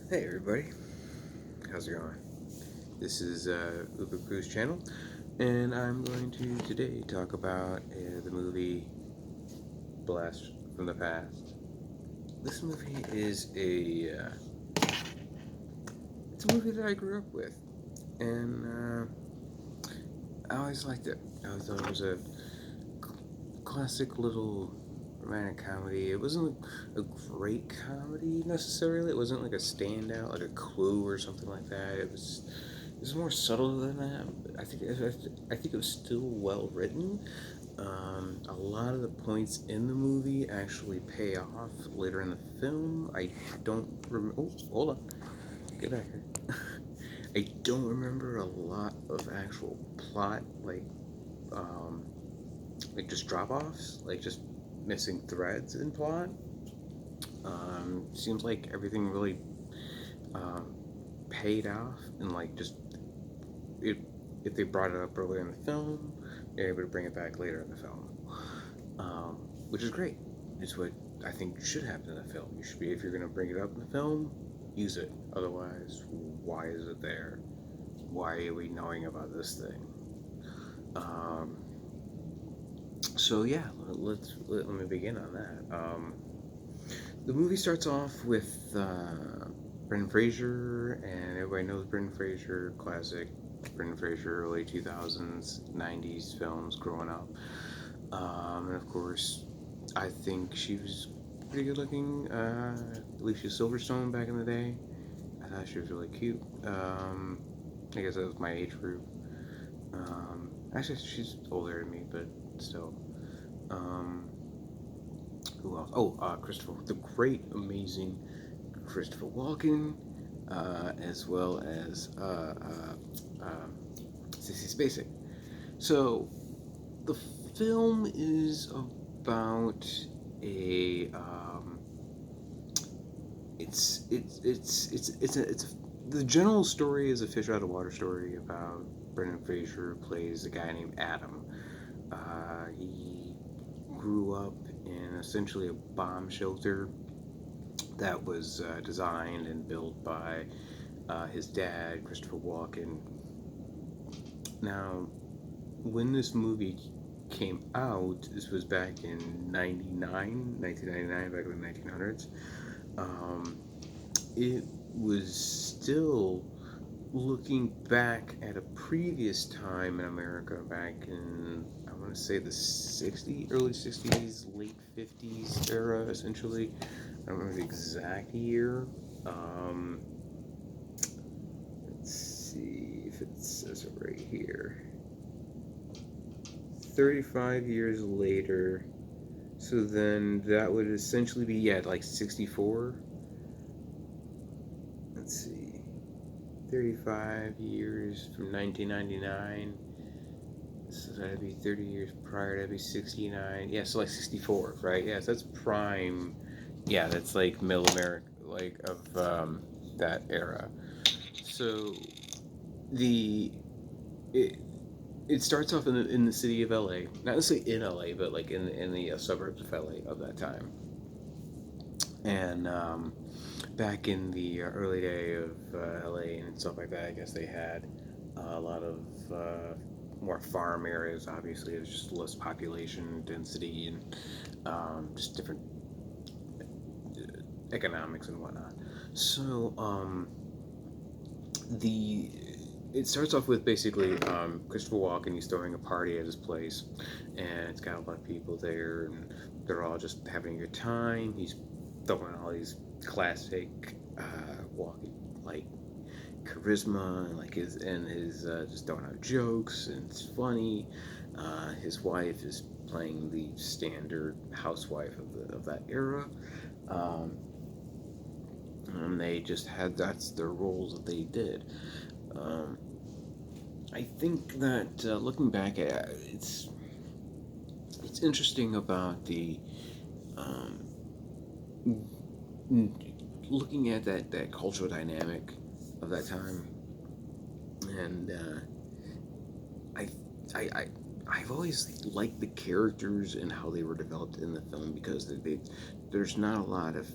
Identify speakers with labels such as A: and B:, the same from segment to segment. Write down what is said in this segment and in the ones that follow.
A: Hey everybody, how's it going? This is Ubercoo's channel, and I'm going to today talk about the movie Blast from the Past. This movie is it's a movie that I grew up with, and I always liked it. I always thought it was a classic little romantic comedy. It wasn't a great comedy necessarily. It wasn't like a standout, like a Clue or something like that. It was more subtle than that. I think it was still well written. A lot of the points in the movie actually pay off later in the film. I don't remember. Oh, hold on. Get back here. I don't remember a lot of actual plot, um, like just drop offs, like just missing threads in plot. Seems like everything really um, paid off, and like just it, if they brought it up earlier in the film, they're able to bring it back later in the film, which is great. It's what I think should happen in a film. You should be, if you're going to bring it up in the film, use it. Otherwise, why is it there? Why are we knowing about this thing? Um, so yeah, let me begin on that. The movie starts off with Brendan Fraser, and everybody knows Brendan Fraser, classic Brendan Fraser, early 2000s, 90s films growing up. And of course, I think she was pretty good looking. Alicia Silverstone back in the day. I thought she was really cute. I guess that was my age group. Actually, she's older than me, but still. Um, who else? Oh, the great, amazing Christopher Walkin, as well as Sissy Spacek. So the film is about a the general story is a fish out of water story about Brendan Fraser plays a guy named Adam. He grew up in essentially a bomb shelter that was designed and built by his dad, Christopher Walken. Now, when this movie came out, this was back in 1999, back in the 1900s. Um, it was still looking back at a previous time in America back in, I want to say the 60s, early 60s, late 50s era, essentially. I don't remember the exact year. Um, let's see if it says it right here. 35 years later. So then that would essentially be, yeah, like 64. Let's see. 35 years from 1999. So that'd be 30 years prior. That'd be 69. Yeah, so like 64, right? Yeah, so that's prime. Yeah, that's like middle America, like of that era. So the it, it starts off in the city of LA, not necessarily in LA, but like in the suburbs of LA of that time. And back in the early day of LA and stuff like that, I guess they had a lot of more farm areas. Obviously, there's just less population density and just different economics and whatnot. So the it starts off with basically Christopher Walken. He's throwing a party at his place, and it's got a lot of people there, and they're all just having a good time. He's throwing all these classic Walken like charisma and his just throwing out jokes, and it's funny. His wife is playing the standard housewife of that era. Um, and they just had that's their roles that they did. Um, I think that looking back at it's interesting about the um, looking at that cultural dynamic of that time, and I I I. I've always liked the characters and how they were developed in the film because there's not a lot of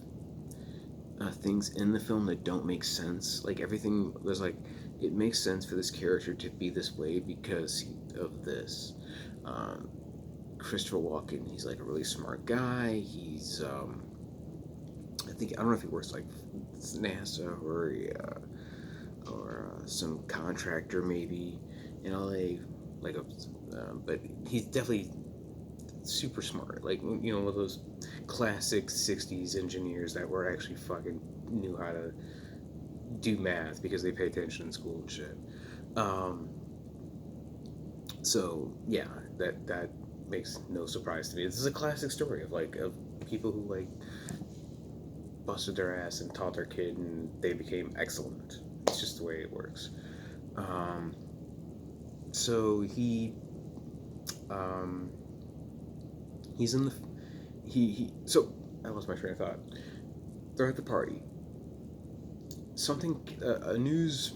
A: things in the film that don't make sense. Like everything was like, it makes sense for this character to be this way because of this. Um, Christopher Walken, he's like a really smart guy. He's I don't know if he works like NASA or some contractor maybe in LA, like a, but he's definitely super smart. Like one of those classic '60s engineers that were actually fucking knew how to do math because they pay attention in school and shit. Um, so yeah, that makes no surprise to me. This is a classic story of people who like busted their ass and taught their kid and they became excellent. It's just the way it works. Um, so um, he's in the he so I lost my train of thought. They're at the party. Something a news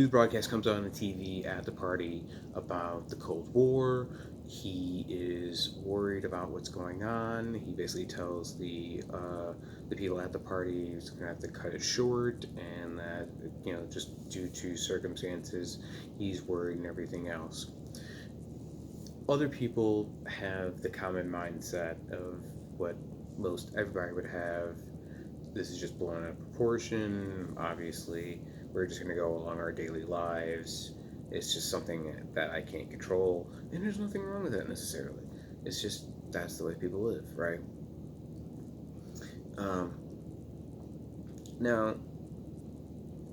A: broadcast comes on the TV at the party about the Cold War. He is worried about what's going on. He basically tells the people at the party he's going to have to cut it short, and that just due to circumstances, he's worried and everything else. Other people have the common mindset of what most everybody would have. This is just blown out of proportion. Obviously, we're just going to go along our daily lives. It's just something that I can't control, and there's nothing wrong with that necessarily. It's just that's the way people live, right? Um, Now,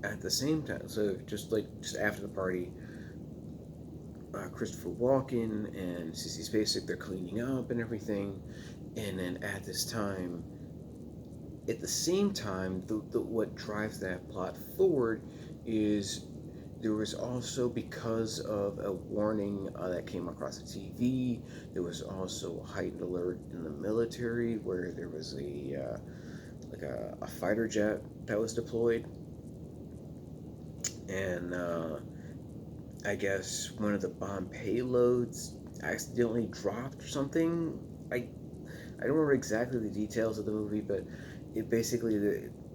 A: at the same time, so just after the party, Christopher Walken and Sissy Spacek, they're cleaning up and everything, and then at the same time, what drives that plot forward is there was also, because of a warning that came across the TV, there was also a heightened alert in the military where there was a fighter jet that was deployed, and I guess one of the bomb payloads accidentally dropped or something. I don't remember exactly the details of the movie, but it basically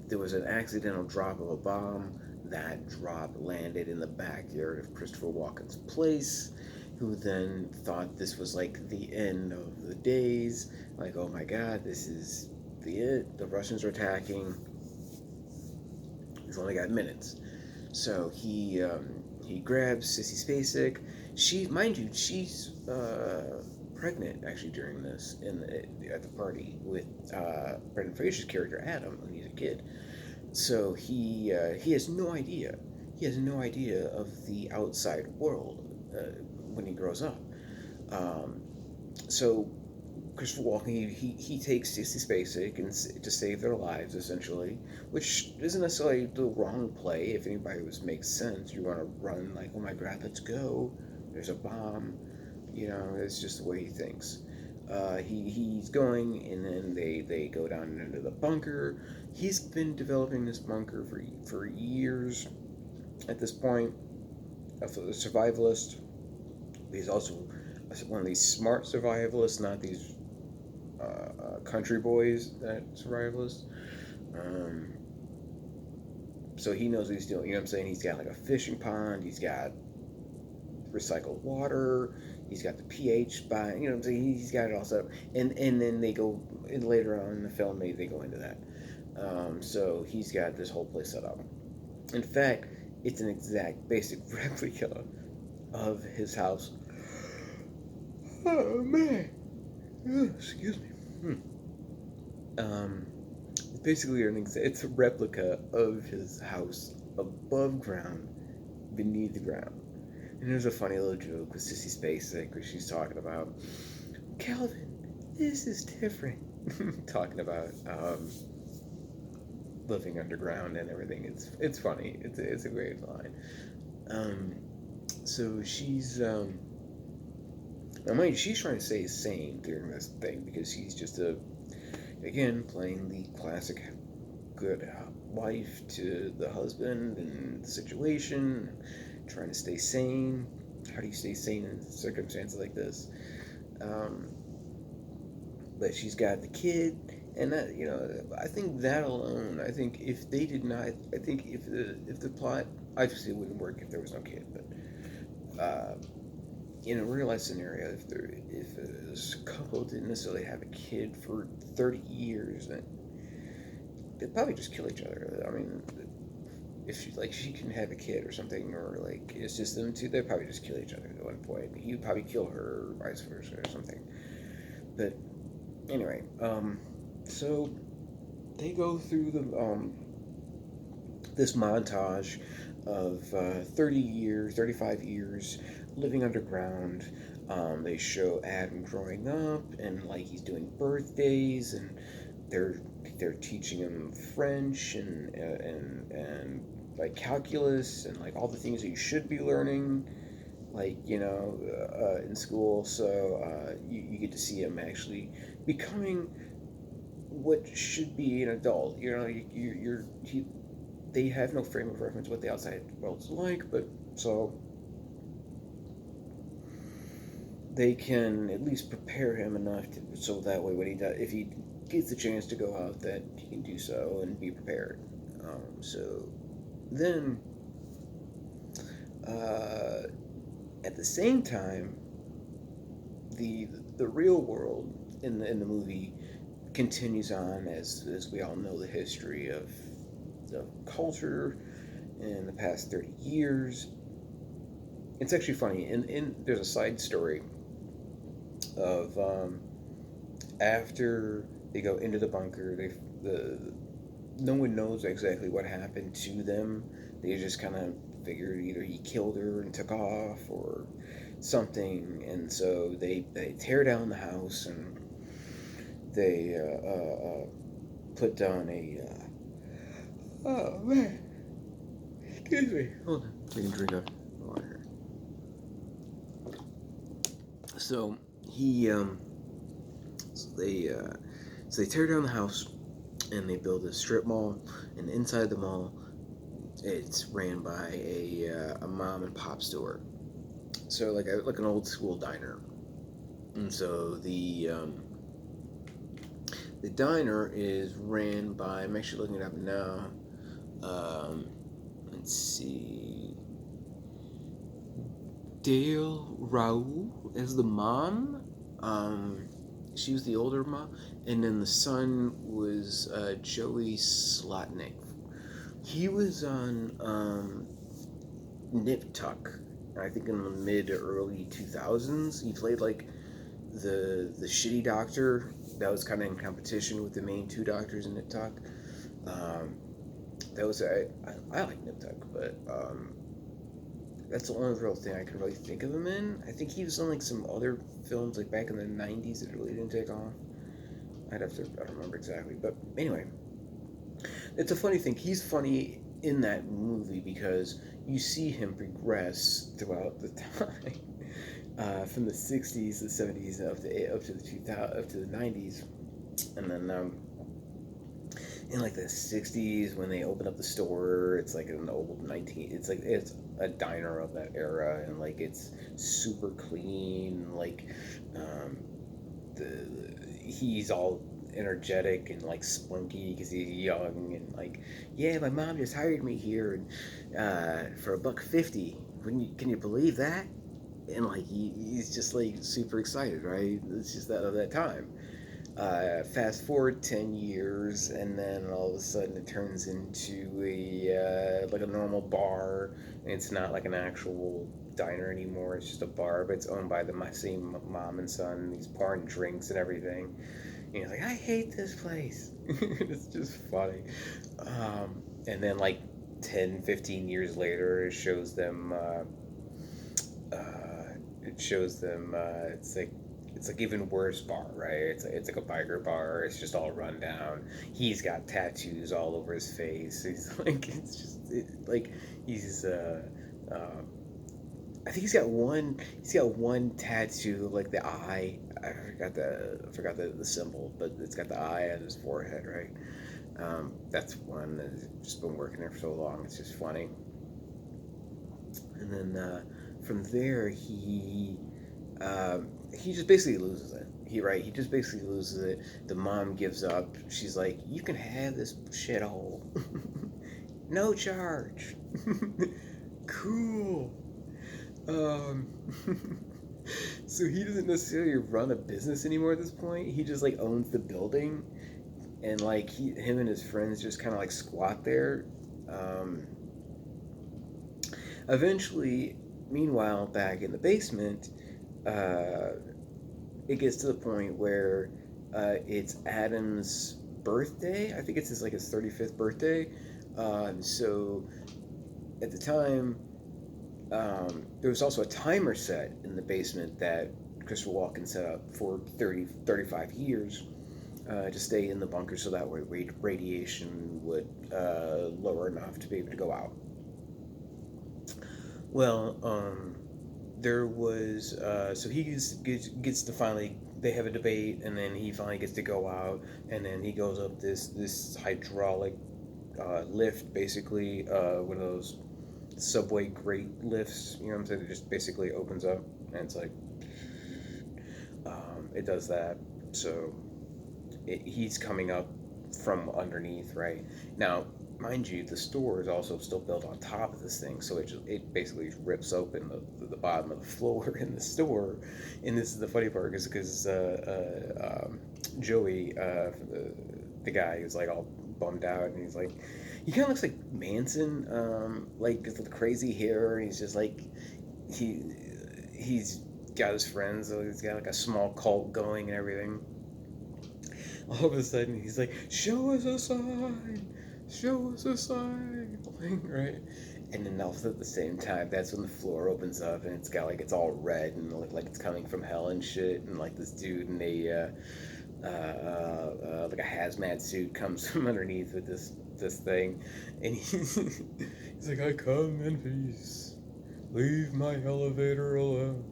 A: there was an accidental drop of a bomb. That drop landed in the backyard of Christopher Walken's place, who then thought this was like the end of the days. Like, oh my God, this is the Russians are attacking. We've only got minutes. So he grabs Sissy Spacek. Mind you, she's pregnant actually during this at the party with Brendan Fraser's character Adam when he's a kid. So he has no idea. He has no idea of the outside world when he grows up. Um, so Christopher Walken, he takes Sissy Spacek and to save their lives essentially, which isn't necessarily the wrong play. If anybody makes sense, you want to run like, oh my God, let's go. There's a bomb. It's just the way he thinks. He's going, and then they go down into the bunker. He's been developing this bunker for years at this point. A survivalist. He's also one of these smart survivalists, not these country boys that survivalists. So he knows what he's doing. You know what I'm saying? He's got like a fishing pond. He's got recycled water. He's got the pH by, you know what I'm saying? He's got it all set up. And then they go, and later on in the film, they go into that. So he's got this whole place set up. In fact, it's an exact basic replica of his house. Oh, man. Excuse me. It's basically it's a replica of his house above ground, beneath the ground. And there's a funny little joke with Sissy Spacek where she's talking about, Calvin, this is different. Talking about living underground and everything. It's funny. It's a great line. So she's now mind you, she's trying to stay sane during this thing because she's just again playing the classic good wife to the husband and the situation, trying to stay sane. How do you stay sane in circumstances like this? But she's got the kid, And that, I think that alone, I think if they did not, I think if the plot obviously it wouldn't work if there was no kid, but in a real life scenario, if this couple didn't necessarily have a kid for 30 years, then they'd probably just kill each other. I mean, if she can have a kid or something, or like it's just them two, they'd probably just kill each other at one point. He'd probably kill her, or vice versa, or something. But anyway, so they go through this montage of 30 years, 35 years living underground. They show Adam growing up and like he's doing birthdays, and they're they're teaching him French and like calculus and like all the things that you should be learning, like in school. So you get to see him actually becoming what should be an adult. They have no frame of reference what the outside world's like, but so they can at least prepare him enough so that way when he does, if he gets the chance to go out, that he can do so and be prepared. So then, uh, at the same time, the real world in the movie continues on as we all know the history of the culture in the past 30 years. It's actually funny. There's a side story of after they go into the bunker, the no one knows exactly what happened to them. They just kind of figured either he killed her and took off or something, and so they tear down the house and they put down a oh man, excuse me, hold on, I can drink of water. So he so they tear down the house and they build a strip mall, and inside the mall it's ran by a mom and pop store, so like an old school diner. And so the diner is ran by, I'm actually looking it up now, let's see, Dale Raoul as the mom. She was the older mom, and then the son was Joey Slotnick. He was on Nip Tuck, I think in the mid to early 2000s. He played like the shitty doctor that was kind of in competition with the main two doctors in Nip Tuck. That was I like Nip Tuck, but that's the only real thing I can really think of him in. I think he was in like some other films like back in the 90s that really didn't take off. I don't remember exactly, but anyway, it's a funny thing. He's funny in that movie because you see him progress throughout the time, from the 60s, the 70s, up to the 2000, up to the 90s, and then in like the 60s when they open up the store, it's like an old 19, it's a diner of that era, and like it's super clean, like he's all energetic and like spunky because he's young, and like, yeah, my mom just hired me here and for $1.50. Can you believe that? And like he's just like super excited, right? It's just that of that time. Fast forward 10 years, and then all of a sudden it turns into a like a normal bar, and it's not like an actual diner anymore. It's just a bar, but it's owned by the same mom and son. And he's pouring drinks and everything. And he's like, I hate this place. It's just funny. And then like 10, 15 years later, it shows them. It's like even worse bar, right? It's like a biker bar. It's just all run down. He's got tattoos all over his face. He's like, it's just like he's I think he's got one tattoo, like the eye. I forgot the symbol, but it's got the eye on his forehead, right? That's one that's just been working there for so long. It's just funny. And then from there, he he just basically loses it. He just basically loses it. The mom gives up. She's like, "You can have this shithole, no charge." Cool. Um, so he doesn't necessarily run a business anymore at this point. He just like owns the building, and like him and his friends just kind of like squat there. Um, Eventually, meanwhile, back in the basement, uh, it gets to the point where it's Adam's birthday. I think it's his 35th birthday. So at the time, there was also a timer set in the basement that Christopher Walken set up for 35 years to stay in the bunker so that way radiation would lower enough to be able to go out. Well, there was so he gets to finally they have a debate, and then he finally gets to go out, and then he goes up this hydraulic lift, basically one of those subway grate lifts. You know what I'm saying? It just basically opens up, and it's like it does that. So he's coming up from underneath, right? Now, mind you, the store is also still built on top of this thing, so it basically rips open the bottom of the floor in the store. And this is the funny part, is because Joey, the guy, is like all bummed out, and he's like, he kind of looks like Manson, like with the crazy hair, and he's just like he he's got his friends, so he's got like a small cult going and everything. All of a sudden he's like, show us a sign, show us a sign, right? And then also at the same time, that's when the floor opens up, and it's got like, it's all red and like it's coming from hell and shit, and like this dude in a like a hazmat suit comes from underneath with this thing, and he's like, I come in peace, leave my elevator alone.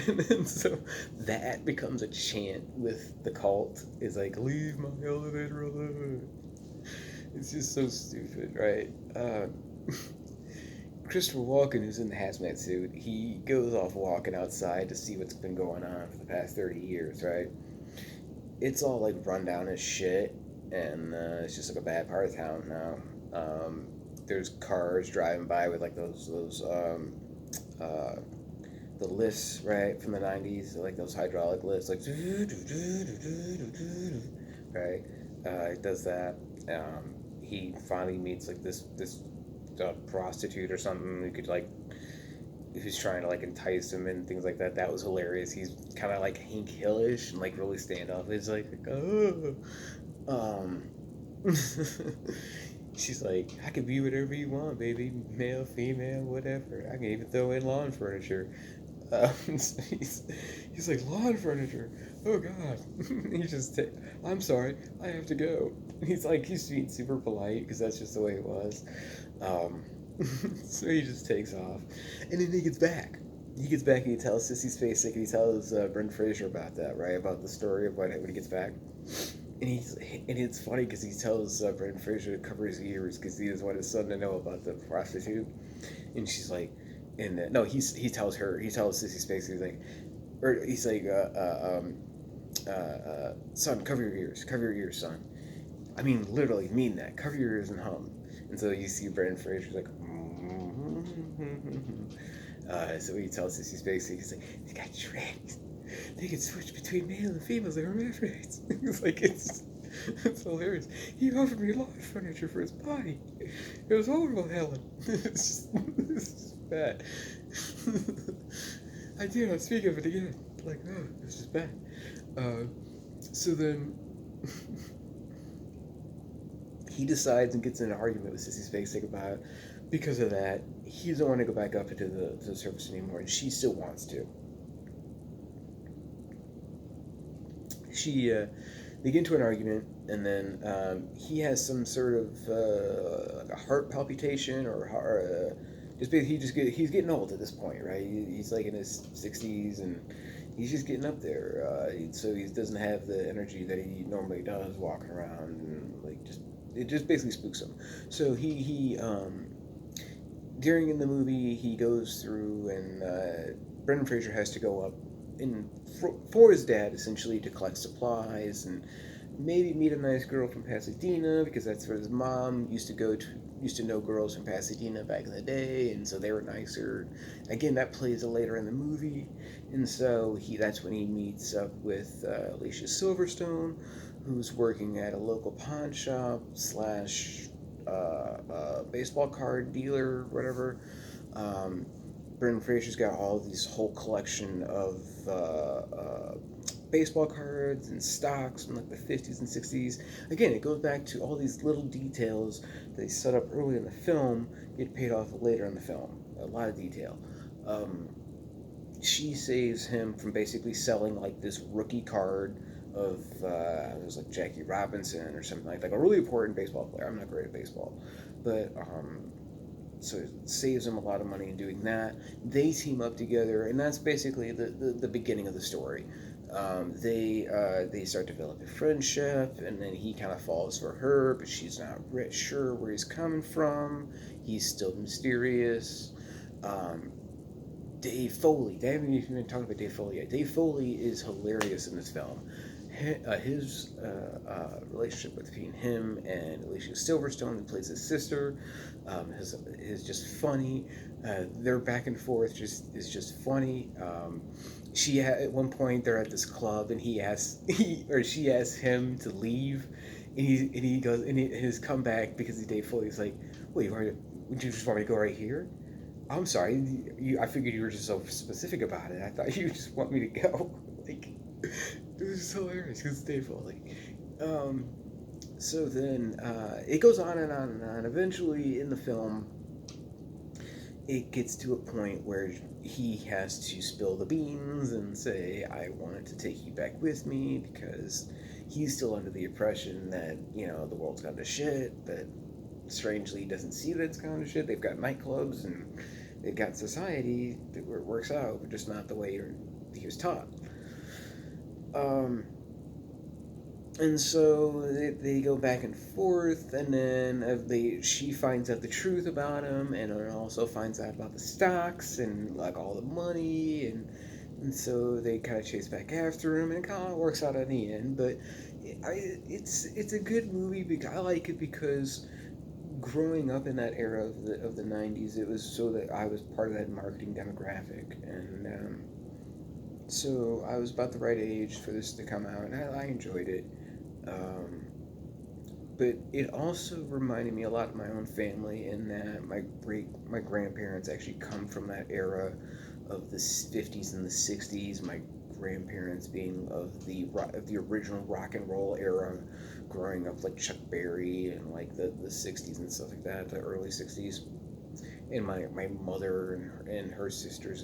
A: And then so that becomes a chant with the cult. Is like, leave my elevator alone. It's just so stupid, right? Christopher Walken, who's in the hazmat suit, he goes off walking outside to see what's been going on for the past 30 years, right? It's all like run down as shit, and it's just like a bad part of town now. There's cars driving by with like those the lifts, right, from the 90s, like those hydraulic lifts, like, right? It does that. He finally meets like this prostitute or something who could like, who's trying to like entice him and things like that. That was hilarious. He's kind of like Hank Hillish and like really stand up. It's like, oh, um, she's like, I could be whatever you want, baby, male, female, whatever. I can even throw in lawn furniture. So he's like, lawn furniture. Oh God. I'm sorry, I have to go. He's like, he's being super polite because that's just the way it was. Um, so he just takes off, and then he gets back. He gets back and he tells Sissy Spacek, and he tells Brenden Fraser about that, right? About the story of when he gets back. And it's funny because he tells Brenden Fraser to cover his ears because he doesn't want his son to know about the prostitute. And she's like, and no, he tells Sissy Spacek, he's like, or he's like, son, cover your ears, son. I mean, literally mean that. Cover your ears and hum. And so you see Brenden Fraser's like, so he tells Sissy Spacek, he's like, they got tricks. They can switch between male and females and hermaphrodites. It's like, it's hilarious. He offered me lawn furniture for his body. It was horrible, Helen. It's just bad. I dare not speak of it again. Like, oh, it's just bad. So then he decides and gets in an argument with Sissy Spacek about it. Because of that, he doesn't want to go back up into the surface anymore, and she still wants to. They get into an argument, and then he has some sort of like a heart palpitation or he's getting old at this point, right? He's like in his 60s, and he's just getting up there. So he doesn't have the energy that he normally does walking around, and like it just basically spooks him. So he during in the movie he goes through, and Brenden Fraser has to go up for his dad, essentially, to collect supplies and maybe meet a nice girl from Pasadena, because that's where his mom used to know girls from Pasadena back in the day, and so they were nicer. Again, that plays later in the movie, and so that's when he meets up with Alicia Silverstone, who's working at a local pawn shop slash baseball card dealer, whatever. Um, Brendan Fraser's got all these whole collection of baseball cards and stocks from like the 50s and 60s. Again, it goes back to all these little details they set up early in the film get paid off later in the film. A lot of detail. Um, she saves him from basically selling like this rookie card of it was like Jackie Robinson or something like a really important baseball player. I'm not great at baseball, but so it saves him a lot of money in doing that. They team up together, and that's basically the beginning of the story. They start developing friendship, and then he kind of falls for her, but she's not sure where he's coming from. He's still mysterious. Um, Dave Foley. They haven't even talked about Dave Foley yet. Dave Foley is hilarious in this film. His relationship between him and Alicia Silverstone, who plays his sister, is just funny. Their back and forth is just funny. At one point they're at this club and she asks him to leave, and he goes, and his comeback, because he's Dave Foley, he's like, "Wait, would you just want me to go right here? I'm sorry, I figured you were just so specific about it. I thought you just want me to go." Like, it was just hilarious because it's Dave Foley. So then it goes on and on and on. Eventually, in the film, it gets to a point where he has to spill the beans and say, "I wanted to take you back with me," because he's still under the impression that, the world's gone to shit, but strangely he doesn't see that it's gone to shit. They've got nightclubs and they've got society where it works out, but just not the way he was taught. And so they go back and forth, and then she finds out the truth about him, and then also finds out about the stocks and like all the money, and so they kind of chase back after him, and it kind of works out in the end. But it's a good movie because I like it because growing up in that era of the 90s, it was so that I was part of that marketing demographic, and so I was about the right age for this to come out, and I enjoyed it. But it also reminded me a lot of my own family, in that my grandparents actually come from that era of the 50s and the 60s. My grandparents being of the original rock and roll era, growing up like Chuck Berry and like the 60s and stuff like that, the early 60s. And my mother and her sisters,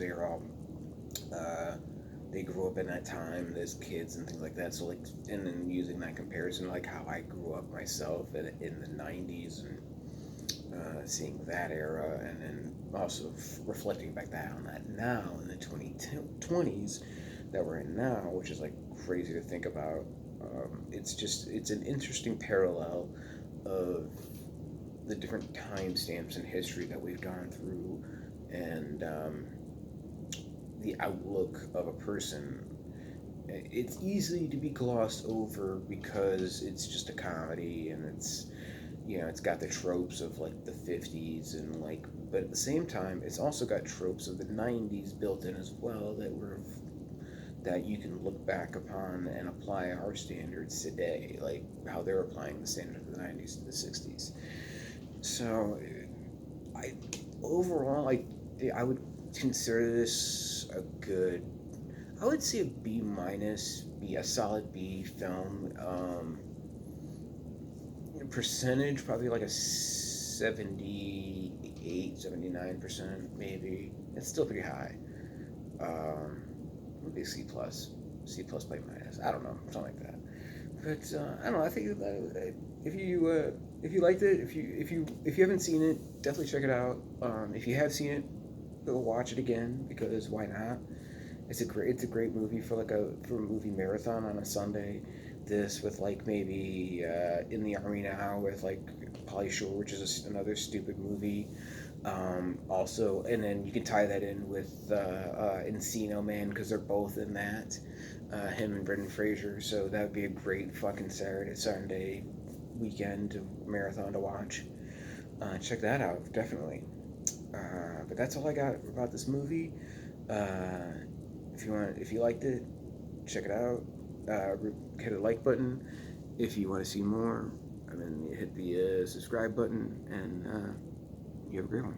A: they grew up in that time as kids and things like that. So like, and then using that comparison, like how I grew up myself in the 90s, and seeing that era, and then also reflecting back on that now in the 2020s that we're in now, which is like crazy to think about. It's an interesting parallel of the different timestamps in history that we've gone through, and the outlook of a person. It's easy to be glossed over because it's just a comedy, and it's got the tropes of like the 50s, and like, but at the same time it's also got tropes of the 90s built in as well, that you can look back upon and apply our standards today, like how they're applying the standards of the 90s to the 60s. So I would consider this I would say a B minus, a solid B film. Percentage, probably like a 78, 79%, maybe. It's still pretty high. Maybe a C plus, B minus. I don't know, something like that. But I don't know. I think that if you liked it, if you haven't seen it, definitely check it out. If you have seen it, go watch it again, because why not? It's a great movie for a movie marathon on a Sunday. this with like maybe In the Army Now with like Pauly Shore, which is another stupid movie. Also, and then you can tie that in with Encino Man because they're both in that. Him and Brendan Fraser, so that would be a great fucking Sunday weekend marathon to watch. Check that out, definitely. But that's all I got about this movie. If you liked it, check it out. Hit a like button. If you want to see more, hit the subscribe button, and you have a great one.